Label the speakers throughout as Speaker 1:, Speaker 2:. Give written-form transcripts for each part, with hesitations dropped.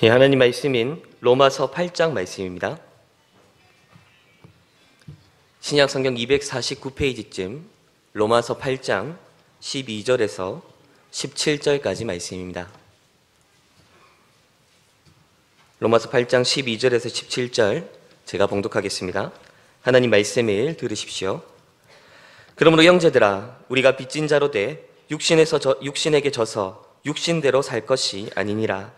Speaker 1: 예, 하나님 말씀인 로마서 8장 말씀입니다. 신약 성경 249페이지쯤 로마서 8장 12절에서 17절까지 말씀입니다. 로마서 8장 12절에서 17절 제가 봉독하겠습니다. 하나님 말씀을 들으십시오. 그러므로 형제들아, 우리가 빚진 자로 돼 육신에게 져서 육신대로 살 것이 아니니라.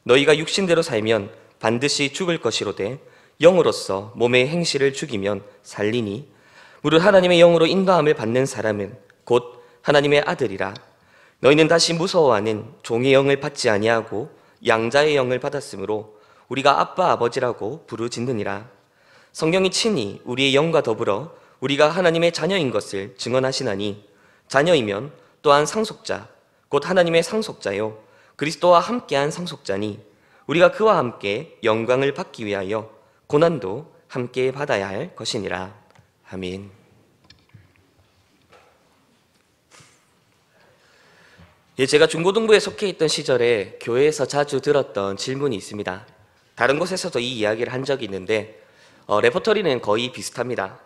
Speaker 1: 너희가 육신대로 살면 반드시 죽을 것이로되 영으로서 몸의 행실을 죽이면 살리니 무릇 하나님의 영으로 인도함을 받는 사람은 곧 하나님의 아들이라. 너희는 다시 무서워하는 종의 영을 받지 아니하고 양자의 영을 받았으므로 우리가 아빠 아버지라고 부르짖느니라. 성경이 친히 우리의 영과 더불어 우리가 하나님의 자녀인 것을 증언하시나니 자녀이면 또한 상속자 곧 하나님의 상속자요 그리스도와 함께한 상속자니 우리가 그와 함께 영광을 받기 위하여 고난도 함께 받아야 할 것이니라. 아멘. 제가 중고등부에 속해 있던 시절에 교회에서 자주 들었던 질문이 있습니다. 다른 곳에서도 이 이야기를 한 적이 있는데 레퍼토리는 거의 비슷합니다.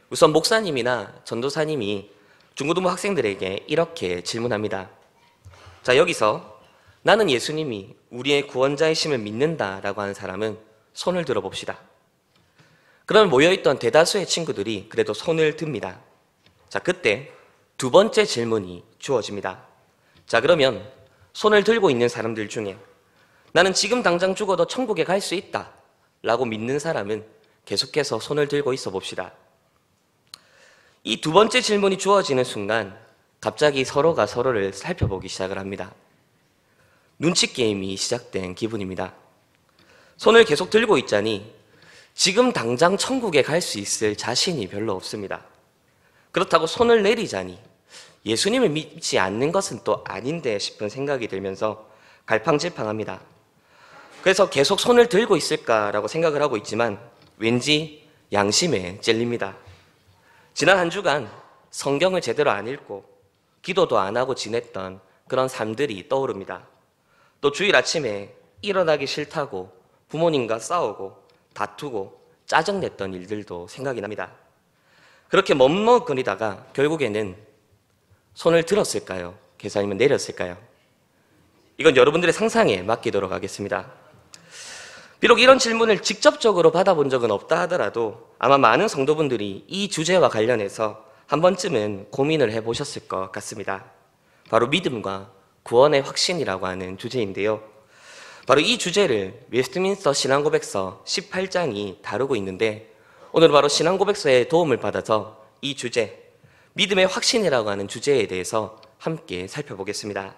Speaker 1: 우선 목사님이나 전도사님이 중고등부 학생들에게 이렇게 질문합니다. 자, 여기서 나는 예수님이 우리의 구원자이심을 믿는다라고 하는 사람은 손을 들어봅시다. 그러면 모여있던 대다수의 친구들이 그래도 손을 듭니다. 자, 그때 두 번째 질문이 주어집니다. 자, 그러면 손을 들고 있는 사람들 중에 나는 지금 당장 죽어도 천국에 갈 수 있다 라고 믿는 사람은 계속해서 손을 들고 있어 봅시다. 이 두 번째 질문이 주어지는 순간 갑자기 서로가 서로를 살펴보기 시작을 합니다. 눈치 게임이 시작된 기분입니다. 손을 계속 들고 있자니 지금 당장 천국에 갈 수 있을 자신이 별로 없습니다. 그렇다고 손을 내리자니 예수님을 믿지 않는 것은 또 아닌데 싶은 생각이 들면서 갈팡질팡합니다. 그래서 계속 손을 들고 있을까라고 생각을 하고 있지만 왠지 양심에 찔립니다. 지난 한 주간 성경을 제대로 안 읽고 기도도 안 하고 지냈던 그런 삶들이 떠오릅니다. 또 주일 아침에 일어나기 싫다고 부모님과 싸우고 다투고 짜증냈던 일들도 생각이 납니다. 그렇게 머뭇거리다가 결국에는 손을 들었을까요? 아니면 내렸을까요? 이건 여러분들의 상상에 맡기도록 하겠습니다. 비록 이런 질문을 직접적으로 받아본 적은 없다 하더라도 아마 많은 성도분들이 이 주제와 관련해서 한 번쯤은 고민을 해보셨을 것 같습니다. 바로 믿음과 구원의 확신이라고 하는 주제인데요. 바로 이 주제를 웨스트민스터 신앙고백서 18장이 다루고 있는데 오늘은 바로 신앙고백서의 도움을 받아서 이 주제, 믿음의 확신이라고 하는 주제에 대해서 함께 살펴보겠습니다.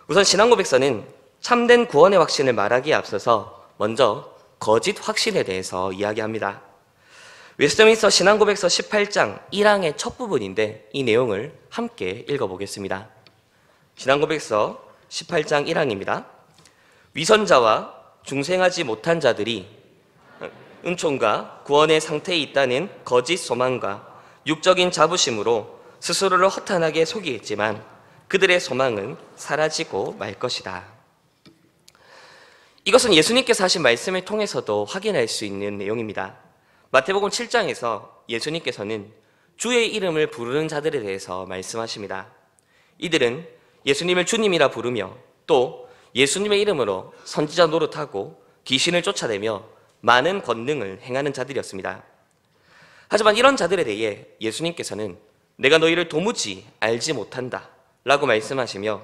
Speaker 1: 우선 신앙고백서는 참된 구원의 확신을 말하기에 앞서서 먼저 거짓 확신에 대해서 이야기합니다. 웨스트민스터 신앙고백서 18장 1항의 첫 부분인데 이 내용을 함께 읽어보겠습니다. 신앙고백서 18장 1항입니다. 위선자와 중생하지 못한 자들이 은총과 구원의 상태에 있다는 거짓 소망과 육적인 자부심으로 스스로를 허탄하게 속이겠지만 그들의 소망은 사라지고 말 것이다. 이것은 예수님께서 하신 말씀을 통해서도 확인할 수 있는 내용입니다. 마태복음 7장에서 예수님께서는 주의 이름을 부르는 자들에 대해서 말씀하십니다. 이들은 예수님을 주님이라 부르며 또 예수님의 이름으로 선지자 노릇하고 귀신을 쫓아내며 많은 권능을 행하는 자들이었습니다. 하지만 이런 자들에 대해 예수님께서는 내가 너희를 도무지 알지 못한다 라고 말씀하시며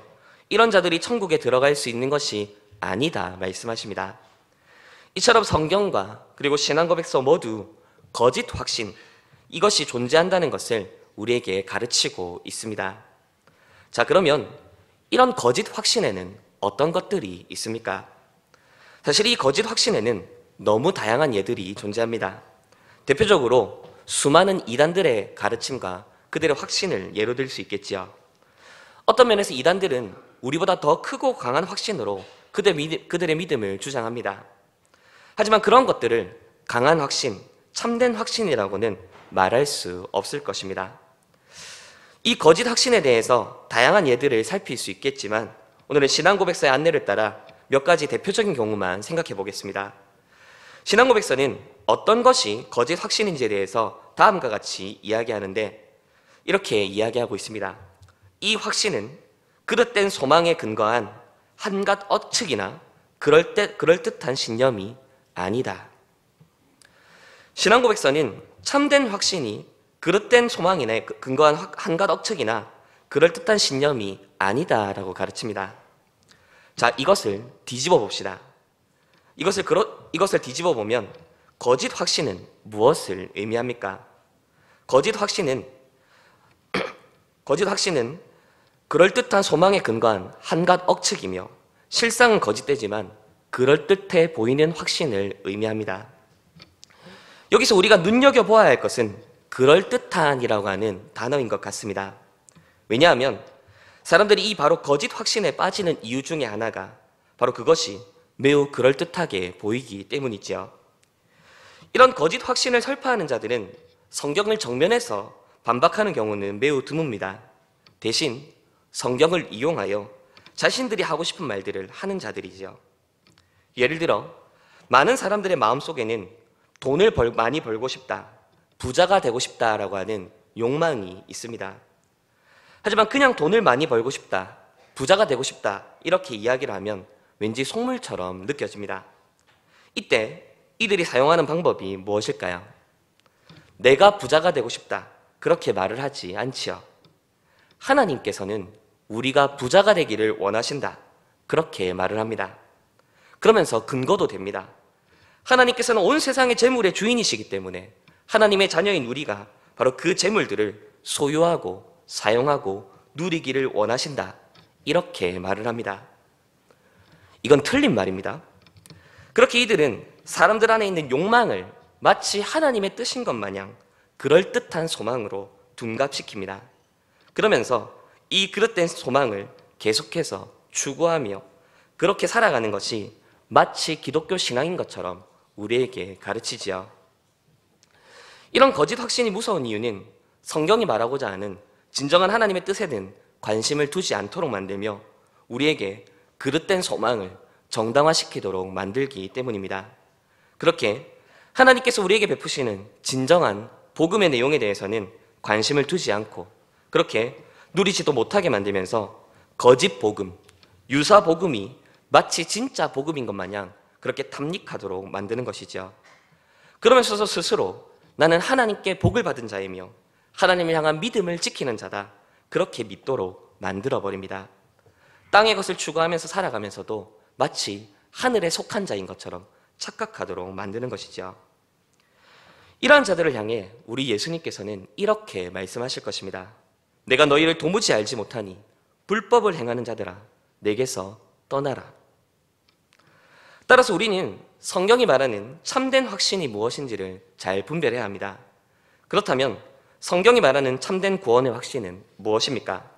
Speaker 1: 이런 자들이 천국에 들어갈 수 있는 것이 아니다 말씀하십니다. 이처럼 성경과 그리고 신앙고백서 모두 거짓 확신, 이것이 존재한다는 것을 우리에게 가르치고 있습니다. 자, 그러면 이런 거짓 확신에는 어떤 것들이 있습니까? 사실 이 거짓 확신에는 너무 다양한 예들이 존재합니다. 대표적으로 수많은 이단들의 가르침과 그들의 확신을 예로 들 수 있겠지요. 어떤 면에서 이단들은 우리보다 더 크고 강한 확신으로 그들의 믿음을 주장합니다. 하지만 그런 것들을 강한 확신, 참된 확신이라고는 말할 수 없을 것입니다. 이 거짓 확신에 대해서 다양한 예들을 살필 수 있겠지만 오늘은 신앙고백서의 안내를 따라 몇 가지 대표적인 경우만 생각해 보겠습니다. 신앙고백서는 어떤 것이 거짓 확신인지에 대해서 다음과 같이 이야기하는데 이렇게 이야기하고 있습니다. 이 확신은 그릇된 소망에 근거한 한갓 억측이나 그럴듯한 신념이 아니다. 신앙고백서는 참된 확신이 그릇된 소망에 근거한 한갓 억측이나 그럴듯한 신념이 아니다라고 가르칩니다. 자, 이것을 뒤집어 봅시다. 이것을 뒤집어 보면 거짓 확신은 무엇을 의미합니까? 거짓 확신은 그럴듯한 소망에 근거한 한갓 억측이며 실상은 거짓되지만 그럴듯해 보이는 확신을 의미합니다. 여기서 우리가 눈여겨보아야 할 것은 그럴듯한이라고 하는 단어인 것 같습니다. 왜냐하면 사람들이 이 바로 거짓 확신에 빠지는 이유 중에 하나가 바로 그것이 매우 그럴듯하게 보이기 때문이지요. 이런 거짓 확신을 설파하는 자들은 성경을 정면해서 반박하는 경우는 매우 드뭅니다. 대신 성경을 이용하여 자신들이 하고 싶은 말들을 하는 자들이죠. 예를 들어 많은 사람들의 마음속에는 돈을 많이 벌고 싶다, 부자가 되고 싶다라고 하는 욕망이 있습니다. 하지만 그냥 돈을 많이 벌고 싶다, 부자가 되고 싶다 이렇게 이야기를 하면 왠지 속물처럼 느껴집니다. 이때 이들이 사용하는 방법이 무엇일까요? 내가 부자가 되고 싶다 그렇게 말을 하지 않지요. 하나님께서는 우리가 부자가 되기를 원하신다 그렇게 말을 합니다. 그러면서 근거도 됩니다. 하나님께서는 온 세상의 재물의 주인이시기 때문에 하나님의 자녀인 우리가 바로 그 재물들을 소유하고 사용하고 누리기를 원하신다 이렇게 말을 합니다. 이건 틀린 말입니다. 그렇게 이들은 사람들 안에 있는 욕망을 마치 하나님의 뜻인 것 마냥 그럴듯한 소망으로 둔갑시킵니다. 그러면서 이 그릇된 소망을 계속해서 추구하며 그렇게 살아가는 것이 마치 기독교 신앙인 것처럼 우리에게 가르치지요. 이런 거짓 확신이 무서운 이유는 성경이 말하고자 하는 진정한 하나님의 뜻에는 관심을 두지 않도록 만들며 우리에게 그릇된 소망을 정당화시키도록 만들기 때문입니다. 그렇게 하나님께서 우리에게 베푸시는 진정한 복음의 내용에 대해서는 관심을 두지 않고 그렇게 누리지도 못하게 만들면서 거짓 복음, 유사 복음이 마치 진짜 복음인 것 마냥 그렇게 탐닉하도록 만드는 것이죠. 그러면서 스스로 나는 하나님께 복을 받은 자이며 하나님을 향한 믿음을 지키는 자다 그렇게 믿도록 만들어버립니다. 땅의 것을 추구하면서 살아가면서도 마치 하늘에 속한 자인 것처럼 착각하도록 만드는 것이죠. 이러한 자들을 향해 우리 예수님께서는 이렇게 말씀하실 것입니다. 내가 너희를 도무지 알지 못하니 불법을 행하는 자들아 내게서 떠나라. 따라서 우리는 성경이 말하는 참된 확신이 무엇인지를 잘 분별해야 합니다. 그렇다면 성경이 말하는 참된 구원의 확신은 무엇입니까?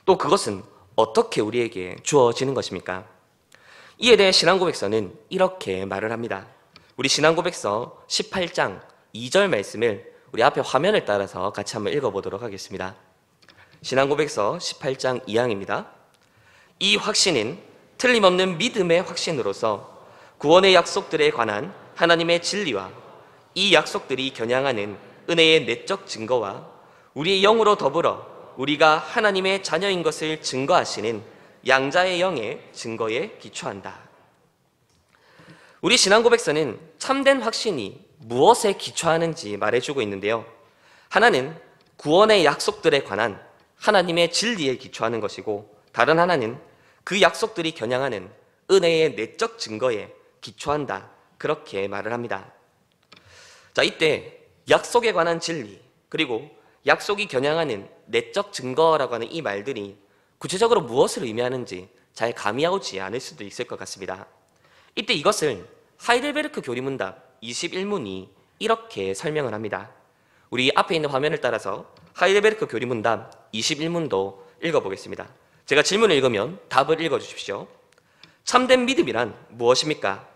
Speaker 1: 또 그것은 어떻게 우리에게 주어지는 것입니까? 이에 대해 신앙고백서는 이렇게 말을 합니다. 우리 신앙고백서 18장 2절 말씀을 우리 앞에 화면을 따라서 같이 한번 읽어보도록 하겠습니다. 신앙고백서 18장 2항입니다. 이 확신은 틀림없는 믿음의 확신으로서 구원의 약속들에 관한 하나님의 진리와 이 약속들이 겨냥하는 은혜의 내적 증거와 우리의 영으로 더불어 우리가 하나님의 자녀인 것을 증거하시는 양자의 영의 증거에 기초한다. 우리 신앙고백서는 참된 확신이 무엇에 기초하는지 말해주고 있는데요. 하나는 구원의 약속들에 관한 하나님의 진리에 기초하는 것이고 다른 하나는 그 약속들이 겨냥하는 은혜의 내적 증거에 기초한다. 그렇게 말을 합니다. 자, 이때 약속에 관한 진리 그리고 약속이 겨냥하는 내적 증거라고 하는 이 말들이 구체적으로 무엇을 의미하는지 잘 감이 오지 않을 수도 있을 것 같습니다. 이때 이것을 하이델베르크 교리문답 21문이 이렇게 설명을 합니다. 우리 앞에 있는 화면을 따라서 하이델베르크 교리문답 21문도 읽어보겠습니다. 제가 질문을 읽으면 답을 읽어주십시오. 참된 믿음이란 무엇입니까?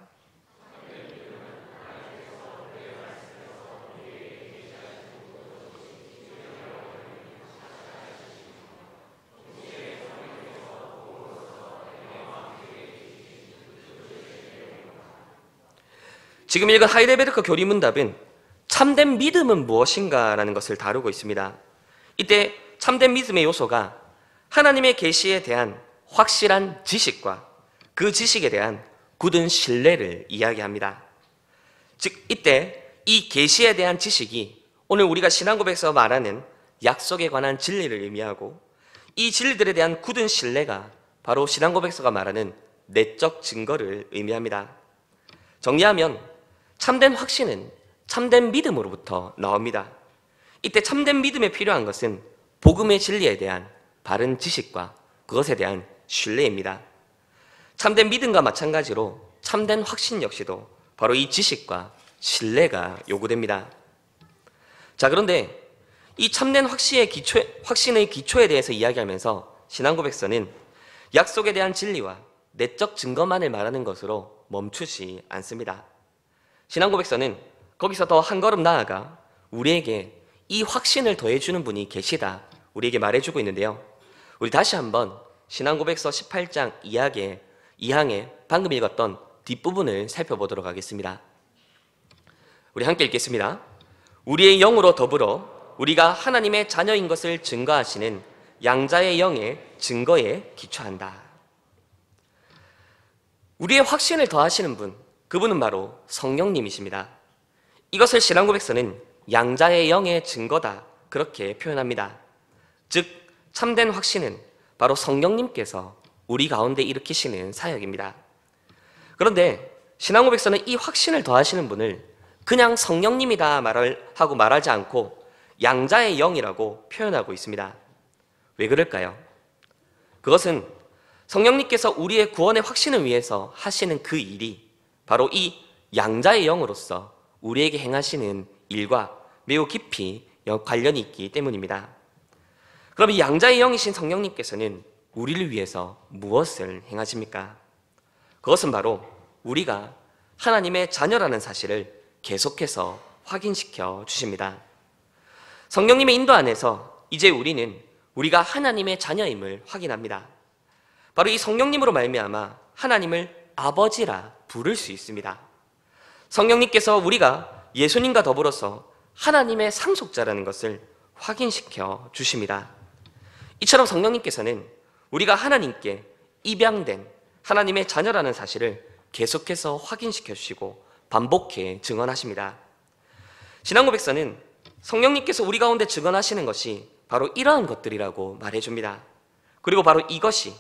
Speaker 1: 지금 읽은 하이델베르크 교리문답은 참된 믿음은 무엇인가 라는 것을 다루고 있습니다. 이때 참된 믿음의 요소가 하나님의 계시에 대한 확실한 지식과 그 지식에 대한 굳은 신뢰를 이야기합니다. 즉 이때 이 계시에 대한 지식이 오늘 우리가 신앙고백에서 말하는 약속에 관한 진리를 의미하고, 이 진리들에 대한 굳은 신뢰가 바로 신앙고백서가 말하는 내적 증거를 의미합니다. 정리하면 참된 확신은 참된 믿음으로부터 나옵니다. 이때 참된 믿음에 필요한 것은 복음의 진리에 대한 바른 지식과 그것에 대한 신뢰입니다. 참된 믿음과 마찬가지로 참된 확신 역시도 바로 이 지식과 신뢰가 요구됩니다. 자, 그런데 이 참된 확신의 기초에 대해서 이야기하면서 신앙고백서는 약속에 대한 진리와 내적 증거만을 말하는 것으로 멈추지 않습니다. 신앙고백서는 거기서 더 한 걸음 나아가 우리에게 이 확신을 더해주는 분이 계시다, 우리에게 말해주고 있는데요. 우리 다시 한번 신앙고백서 18장 2항에 방금 읽었던 뒷부분을 살펴보도록 하겠습니다. 우리 함께 읽겠습니다. 우리의 영으로 더불어 우리가 하나님의 자녀인 것을 증거하시는 양자의 영의 증거에 기초한다. 우리의 확신을 더하시는 분, 그분은 바로 성령님이십니다. 이것을 신앙고백서는 양자의 영의 증거다, 그렇게 표현합니다. 즉 참된 확신은 바로 성령님께서 우리 가운데 일으키시는 사역입니다. 그런데 신앙고백서는 이 확신을 더하시는 분을 그냥 성령님이다 말하지 않고 양자의 영이라고 표현하고 있습니다. 왜 그럴까요? 그것은 성령님께서 우리의 구원의 확신을 위해서 하시는 그 일이 바로 이 양자의 영으로서 우리에게 행하시는 일과 매우 깊이 관련이 있기 때문입니다. 그럼 이 양자의 영이신 성령님께서는 우리를 위해서 무엇을 행하십니까? 그것은 바로 우리가 하나님의 자녀라는 사실을 계속해서 확인시켜 주십니다. 성령님의 인도 안에서 이제 우리가 하나님의 자녀임을 확인합니다. 바로 이 성령님으로 말미암아 하나님을 아버지라 부를 수 있습니다. 성령님께서 우리가 예수님과 더불어서 하나님의 상속자라는 것을 확인시켜 주십니다. 이처럼 성령님께서는 우리가 하나님께 입양된 하나님의 자녀라는 사실을 계속해서 확인시켜 주시고 반복해 증언하십니다. 신앙고백서는 성령님께서 우리 가운데 증언하시는 것이 바로 이러한 것들이라고 말해줍니다. 그리고 바로 이것이,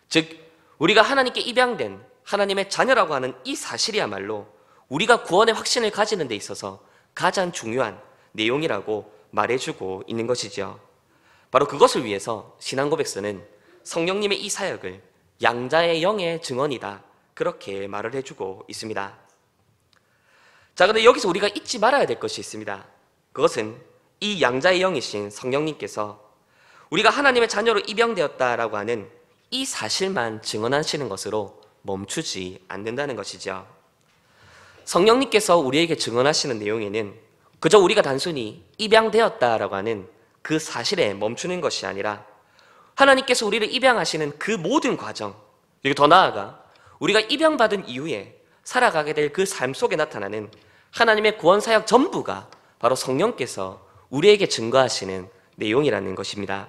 Speaker 1: 즉 우리가 하나님께 입양된 하나님의 자녀라고 하는 이 사실이야말로 우리가 구원의 확신을 가지는 데 있어서 가장 중요한 내용이라고 말해주고 있는 것이죠. 바로 그것을 위해서 신앙고백서는 성령님의 이 사역을 양자의 영의 증언이다, 그렇게 말을 해주고 있습니다. 자, 그런데 여기서 우리가 잊지 말아야 될 것이 있습니다. 그것은 이 양자의 영이신 성령님께서 우리가 하나님의 자녀로 입양되었다라고 하는 이 사실만 증언하시는 것으로 멈추지 않는다는 것이죠. 성령님께서 우리에게 증언하시는 내용에는 그저 우리가 단순히 입양되었다라고 하는 그 사실에 멈추는 것이 아니라 하나님께서 우리를 입양하시는 그 모든 과정, 그리고 더 나아가 우리가 입양받은 이후에 살아가게 될 그 삶 속에 나타나는 하나님의 구원 사역 전부가 바로 성령께서 우리에게 증거하시는 내용이라는 것입니다.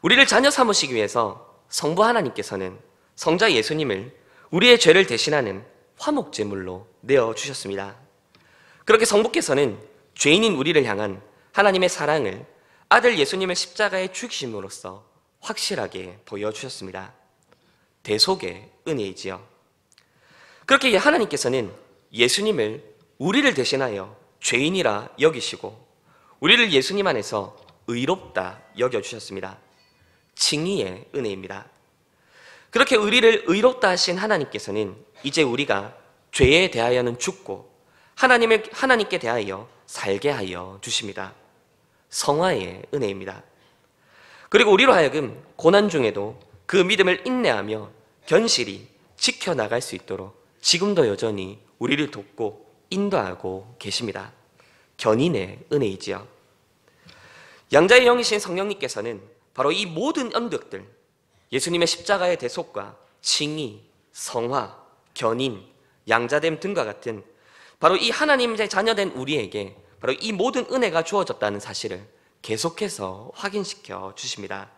Speaker 1: 우리를 자녀 삼으시기 위해서 성부 하나님께서는 성자 예수님을 우리의 죄를 대신하는 화목제물로 내어주셨습니다. 그렇게 성부께서는 죄인인 우리를 향한 하나님의 사랑을 아들 예수님을 십자가에 죽이심으로써 확실하게 보여주셨습니다. 대속의 은혜이지요. 그렇게 하나님께서는 예수님을 우리를 대신하여 죄인이라 여기시고 우리를 예수님 안에서 의롭다 여겨주셨습니다. 칭의의 은혜입니다. 그렇게 우리를 의롭다 하신 하나님께서는 이제 우리가 죄에 대하여는 죽고 하나님께 대하여 살게 하여 주십니다. 성화의 은혜입니다. 그리고 우리로 하여금 고난 중에도 그 믿음을 인내하며 견실히 지켜나갈 수 있도록 지금도 여전히 우리를 돕고 인도하고 계십니다. 견인의 은혜이지요. 양자의 영이신 성령님께서는 바로 이 모든 언덕들, 예수님의 십자가의 대속과 칭의, 성화, 견인, 양자됨 등과 같은 바로 이 하나님의 자녀된 우리에게 바로 이 모든 은혜가 주어졌다는 사실을 계속해서 확인시켜 주십니다.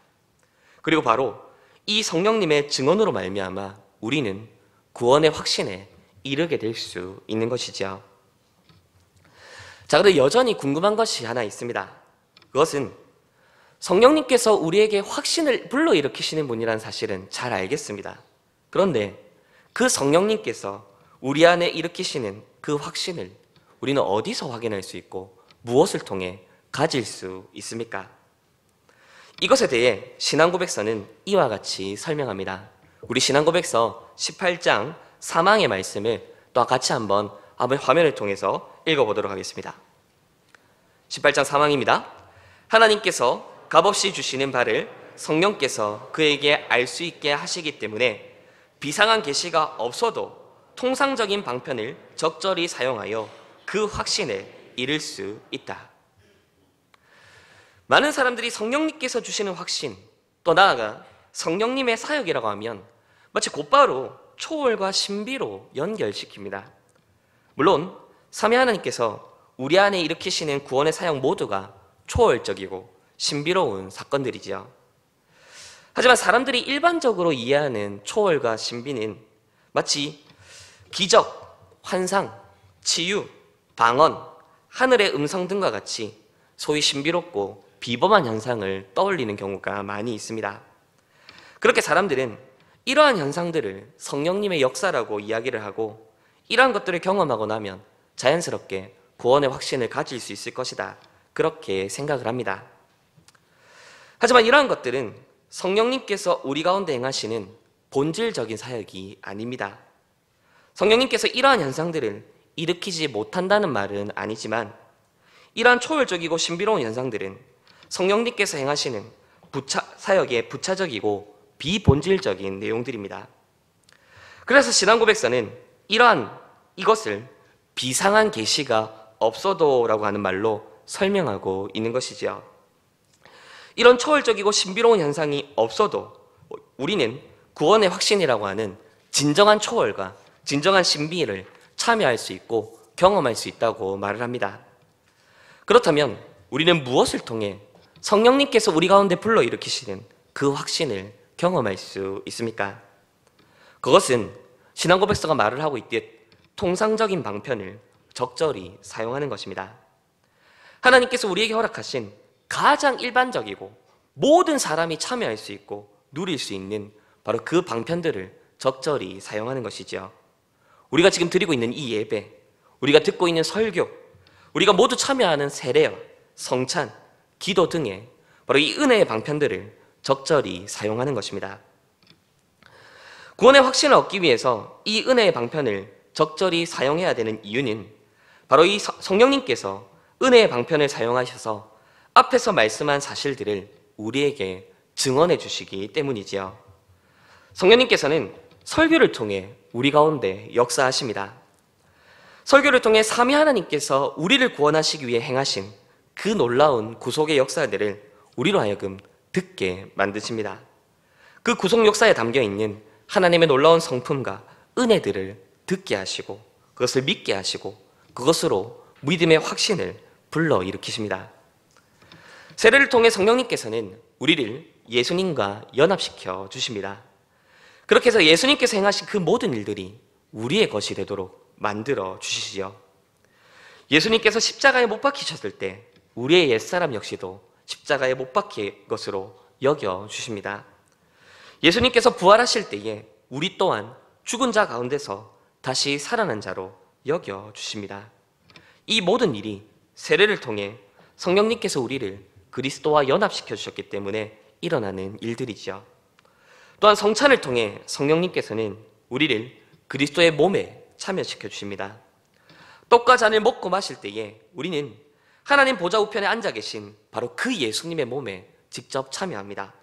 Speaker 1: 그리고 바로 이 성령님의 증언으로 말미암아 우리는 구원의 확신에 이르게 될 수 있는 것이죠. 자, 그런데 여전히 궁금한 것이 하나 있습니다. 그것은 성령님께서 우리에게 확신을 불러일으키시는 분이라는 사실은 잘 알겠습니다. 그런데 그 성령님께서 우리 안에 일으키시는 그 확신을 우리는 어디서 확인할 수 있고 무엇을 통해 가질 수 있습니까? 이것에 대해 신앙고백서는 이와 같이 설명합니다. 우리 신앙고백서 18장 3항의 말씀을 또 같이 한번 화면을 통해서 읽어보도록 하겠습니다. 18장 3항입니다. 하나님께서 값없이 주시는 바를 성령께서 그에게 알 수 있게 하시기 때문에 비상한 계시가 없어도 통상적인 방편을 적절히 사용하여 그 확신에 이를 수 있다. 많은 사람들이 성령님께서 주시는 확신, 또 나아가 성령님의 사역이라고 하면 마치 곧바로 초월과 신비로 연결시킵니다. 물론 삼위 하나님께서 우리 안에 일으키시는 구원의 사역 모두가 초월적이고 신비로운 사건들이지요. 하지만 사람들이 일반적으로 이해하는 초월과 신비는 마치 기적, 환상, 치유, 방언, 하늘의 음성 등과 같이 소위 신비롭고 비범한 현상을 떠올리는 경우가 많이 있습니다. 그렇게 사람들은 이러한 현상들을 성령님의 역사라고 이야기를 하고 이러한 것들을 경험하고 나면 자연스럽게 구원의 확신을 가질 수 있을 것이다. 그렇게 생각을 합니다. 하지만 이러한 것들은 성령님께서 우리 가운데 행하시는 본질적인 사역이 아닙니다. 성령님께서 이러한 현상들을 일으키지 못한다는 말은 아니지만 이러한 초월적이고 신비로운 현상들은 성령님께서 행하시는 사역의 부차적이고 비본질적인 내용들입니다. 그래서 신앙고백서는 이것을 비상한 계시가 없어도라고 하는 말로 설명하고 있는 것이지요. 이런 초월적이고 신비로운 현상이 없어도 우리는 구원의 확신이라고 하는 진정한 초월과 진정한 신비를 참여할 수 있고 경험할 수 있다고 말을 합니다. 그렇다면 우리는 무엇을 통해 성령님께서 우리 가운데 불러일으키시는 그 확신을 경험할 수 있습니까? 그것은 신앙고백서가 말을 하고 있듯 통상적인 방편을 적절히 사용하는 것입니다. 하나님께서 우리에게 허락하신 가장 일반적이고 모든 사람이 참여할 수 있고 누릴 수 있는 바로 그 방편들을 적절히 사용하는 것이죠. 우리가 지금 드리고 있는 이 예배, 우리가 듣고 있는 설교, 우리가 모두 참여하는 세례와 성찬, 기도 등의 바로 이 은혜의 방편들을 적절히 사용하는 것입니다. 구원의 확신을 얻기 위해서 이 은혜의 방편을 적절히 사용해야 되는 이유는 바로 이 성령님께서 은혜의 방편을 사용하셔서 앞에서 말씀한 사실들을 우리에게 증언해 주시기 때문이지요. 성령님께서는 설교를 통해 우리 가운데 역사하십니다. 설교를 통해 삼위 하나님께서 우리를 구원하시기 위해 행하신 그 놀라운 구속의 역사들을 우리로 하여금 듣게 만드십니다. 그 구속 역사에 담겨있는 하나님의 놀라운 성품과 은혜들을 듣게 하시고 그것을 믿게 하시고 그것으로 믿음의 확신을 불러일으키십니다. 세례를 통해 성령님께서는 우리를 예수님과 연합시켜 주십니다. 그렇게 해서 예수님께서 행하신 그 모든 일들이 우리의 것이 되도록 만들어 주시지요. 예수님께서 십자가에 못 박히셨을 때 우리의 옛사람 역시도 십자가에 못 박힌 것으로 여겨 주십니다. 예수님께서 부활하실 때에 우리 또한 죽은 자 가운데서 다시 살아난 자로 여겨 주십니다. 이 모든 일이 세례를 통해 성령님께서 우리를 그리스도와 연합시켜 주셨기 때문에 일어나는 일들이죠. 또한 성찬을 통해 성령님께서는 우리를 그리스도의 몸에 참여시켜 주십니다. 떡과 잔을 먹고 마실 때에 우리는 하나님 보좌 우편에 앉아 계신 바로 그 예수님의 몸에 직접 참여합니다.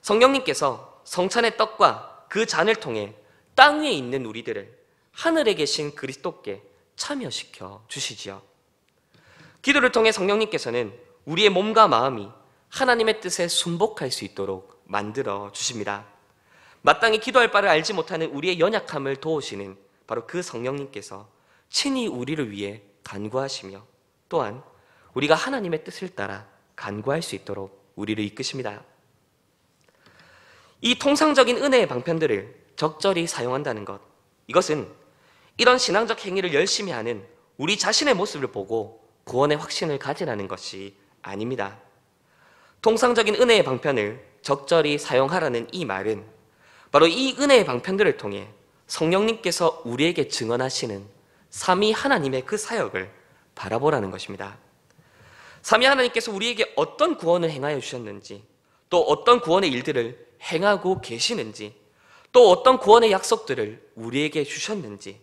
Speaker 1: 성령님께서 성찬의 떡과 그 잔을 통해 땅 위에 있는 우리들을 하늘에 계신 그리스도께 참여시켜 주시지요. 기도를 통해 성령님께서는 우리의 몸과 마음이 하나님의 뜻에 순복할 수 있도록 만들어 주십니다. 마땅히 기도할 바를 알지 못하는 우리의 연약함을 도우시는 바로 그 성령님께서 친히 우리를 위해 간구하시며 또한 우리가 하나님의 뜻을 따라 간구할 수 있도록 우리를 이끄십니다. 이 통상적인 은혜의 방편들을 적절히 사용한다는 것, 이것은 이런 신앙적 행위를 열심히 하는 우리 자신의 모습을 보고 구원의 확신을 가지라는 것이 아닙니다. 통상적인 은혜의 방편을 적절히 사용하라는 이 말은 바로 이 은혜의 방편들을 통해 성령님께서 우리에게 증언하시는 삼위 하나님의 그 사역을 바라보라는 것입니다. 삼위 하나님께서 우리에게 어떤 구원을 행하여 주셨는지, 또 어떤 구원의 일들을 행하고 계시는지, 또 어떤 구원의 약속들을 우리에게 주셨는지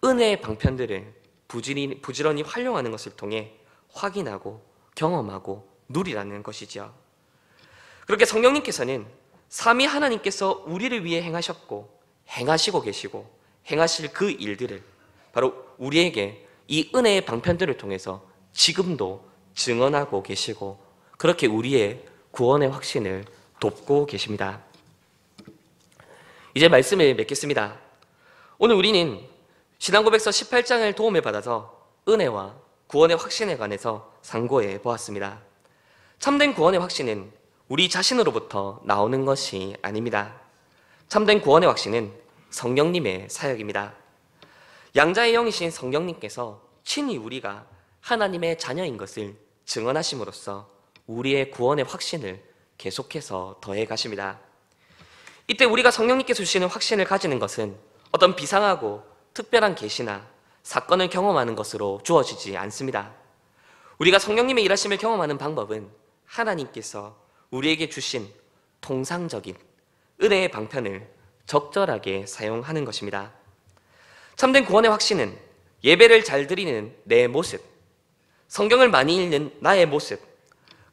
Speaker 1: 은혜의 방편들을 부지런히 활용하는 것을 통해 확인하고 경험하고 누리라는 것이죠. 그렇게 성령님께서는 삼위 하나님께서 우리를 위해 행하셨고 행하시고 계시고 행하실 그 일들을 바로 우리에게 이 은혜의 방편들을 통해서 지금도 증언하고 계시고 그렇게 우리의 구원의 확신을 돕고 계십니다. 이제 말씀을 맺겠습니다. 오늘 우리는 신앙고백서 18장을 도움을 받아서 은혜와 구원의 확신에 관해서 상고해 보았습니다. 참된 구원의 확신은 우리 자신으로부터 나오는 것이 아닙니다. 참된 구원의 확신은 성령님의 사역입니다. 양자의 영이신 성령님께서 친히 우리가 하나님의 자녀인 것을 증언하심으로써 우리의 구원의 확신을 계속해서 더해 가십니다. 이때 우리가 성령님께서 주시는 확신을 가지는 것은 어떤 비상하고 특별한 계시나 사건을 경험하는 것으로 주어지지 않습니다. 우리가 성령님의 일하심을 경험하는 방법은 하나님께서 우리에게 주신 통상적인 은혜의 방편을 적절하게 사용하는 것입니다. 참된 구원의 확신은 예배를 잘 드리는 내 모습, 성경을 많이 읽는 나의 모습,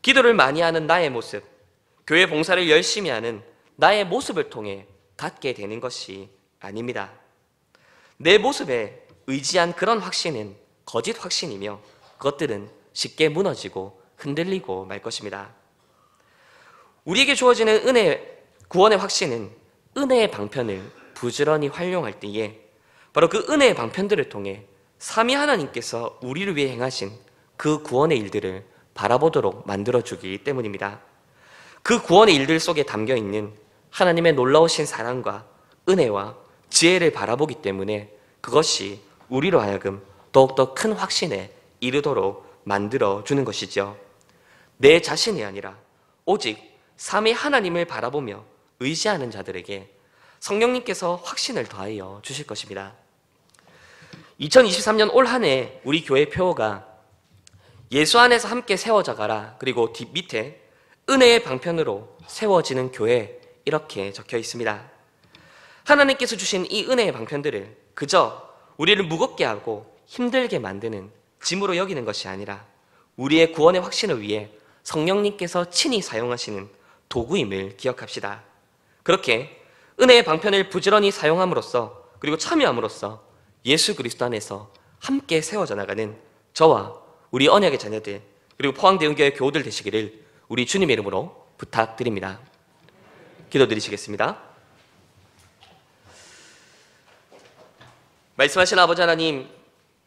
Speaker 1: 기도를 많이 하는 나의 모습, 교회 봉사를 열심히 하는 나의 모습을 통해 갖게 되는 것이 아닙니다. 내 모습에 의지한 그런 확신은 거짓 확신이며 그것들은 쉽게 무너지고 흔들리고 말 것입니다. 우리에게 주어지는 구원의 확신은 은혜의 방편을 부지런히 활용할 때에 바로 그 은혜의 방편들을 통해 삼위 하나님께서 우리를 위해 행하신 그 구원의 일들을 바라보도록 만들어주기 때문입니다. 그 구원의 일들 속에 담겨있는 하나님의 놀라우신 사랑과 은혜와 지혜를 바라보기 때문에 그것이 우리로 하여금 더욱더 큰 확신에 이르도록 만들어주는 것이죠. 내 자신이 아니라 오직 삼위 하나님을 바라보며 의지하는 자들에게 성령님께서 확신을 더하여 주실 것입니다. 2023년 올 한 해 우리 교회 표어가 예수 안에서 함께 세워져 가라, 그리고 뒷 밑에 은혜의 방편으로 세워지는 교회, 이렇게 적혀 있습니다. 하나님께서 주신 이 은혜의 방편들을 그저 우리를 무겁게 하고 힘들게 만드는 짐으로 여기는 것이 아니라 우리의 구원의 확신을 위해 성령님께서 친히 사용하시는 도구임을 기억합시다. 그렇게 은혜의 방편을 부지런히 사용함으로써 그리고 참여함으로써 예수 그리스도 안에서 함께 세워져 나가는 저와 우리 언약의 자녀들 그리고 포항대운교회 교우들 되시기를 우리 주님의 이름으로 부탁드립니다. 기도드리시겠습니다. 말씀하신 아버지 하나님,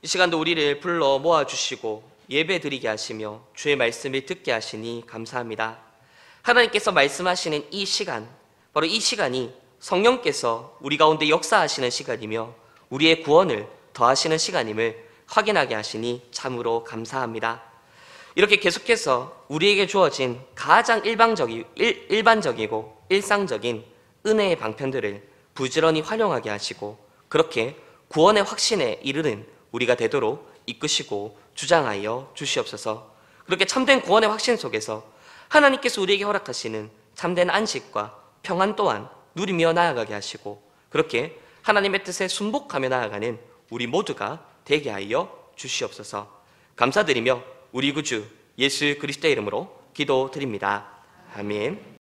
Speaker 1: 이 시간도 우리를 불러 모아주시고 예배 드리게 하시며 주의 말씀을 듣게 하시니 감사합니다. 하나님께서 말씀하시는 이 시간, 바로 이 시간이 성령께서 우리 가운데 역사하시는 시간이며 우리의 구원을 더하시는 시간임을 확인하게 하시니 참으로 감사합니다. 이렇게 계속해서 우리에게 주어진 가장 일반적이고 일상적인 은혜의 방편들을 부지런히 활용하게 하시고 그렇게 구원의 확신에 이르는 우리가 되도록 이끄시고 주장하여 주시옵소서. 그렇게 참된 구원의 확신 속에서 하나님께서 우리에게 허락하시는 참된 안식과 평안 또한 누리며 나아가게 하시고 그렇게 하나님의 뜻에 순복하며 나아가는 우리 모두가 되게 하여 주시옵소서. 감사드리며 우리 구주 예수 그리스도의 이름으로 기도드립니다. 아멘.